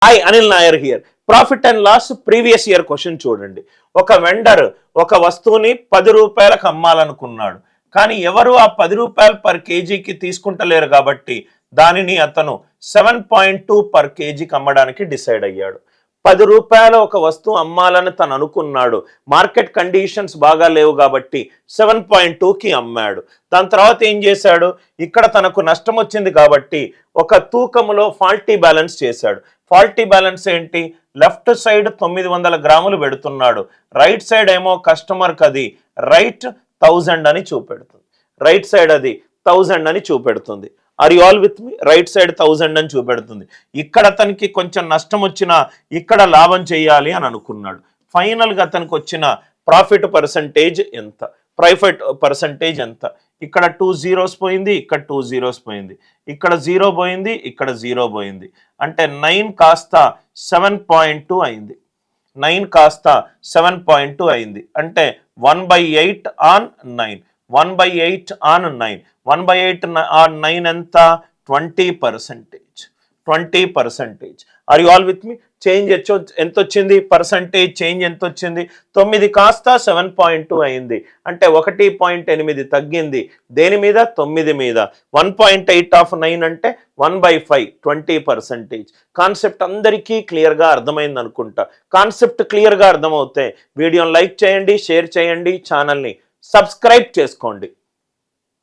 Hi Anil Nair here. Profit and loss previous year question చూడండి. ఒక vendor ఒక వస్తువుని 10 రూపాయలకు అమ్మాలనుకున్నాడు, కానీ ఎవరు ఆ 10 రూపాయలు పర్ కేజీకి తీసుకుంటలేరు కాబట్టి దానిని అతను 7.2 పర్ కేజీకి అమ్మడానికి డిసైడ్ అయ్యాడు. 10 రూపాయల ఒక వస్తువు అమ్మాలని తను అనుకున్నాడు, మార్కెట్ కండిషన్స్ బాగా లేవు కాబట్టి 7.2కి అమ్మాడు. దాని తర్వాత ఏం చేశాడు, ఇక్కడ తనకు నష్టం వచ్చింది కాబట్టి ఒక తూకములో ఫాల్టీ బ్యాలెన్స్ చేశాడు. ఫాల్టీ బ్యాలెన్స్ ఏంటి, లెఫ్ట్ సైడ్ 900 గ్రాములు పెడుతున్నాడు, రైట్ సైడ్ ఏమో కస్టమర్కి అది రైట్ 1000 అని చూపెడుతుంది, రైట్ సైడ్ అది 1000 అని చూపెడుతుంది. Are you all with me? Right side 1000 అని చూపెడుతుంది. ఇక్కడ అతనికి కొంచెం నష్టం వచ్చినా ఇక్కడ లాభం చేయాలి అని అనుకున్నాడు. ఫైనల్గా అతనికి వచ్చిన ప్రాఫిట్ పర్సంటేజ్ ఎంత, ప్రాఫిట్ పర్సంటేజ్ ఎంత? ఇక్కడ 2 zeros పోయింది, ఇక్కడ 2 zeros పోయింది, ఇక్కడ 0 పోయింది, ఇక్కడ 0 పోయింది. అంటే 9 కాస్త 7.2 అయింది, 9 కాస్త 7.2 అయింది. అంటే 1/8 ఆన్ 9, 1/8 ఆన్ 9, 1/8 ఆన్ 9 ఎంత? 20%, 20%. Are you all with me? Change ఎంత వచ్చింది, పర్సంటేజ్ చేంజ్ ఎంత వచ్చింది? 9 కాస్త 7.2 అయింది. అంటే 1.8 తగ్గింది. దేని మీద? 9 మీద. 1.8 ఆఫ్ 9 అంటే 1/5, 20%. కాన్సెప్ట్ అందరికీ క్లియర్గా అర్థమైంది అనుకుంటా. కాన్సెప్ట్ క్లియర్గా అర్థమవుతే వీడియోని లైక్ చేయండి, షేర్ చేయండి, ఛానల్ని సబ్స్క్రైబ్ చేసుకోండి.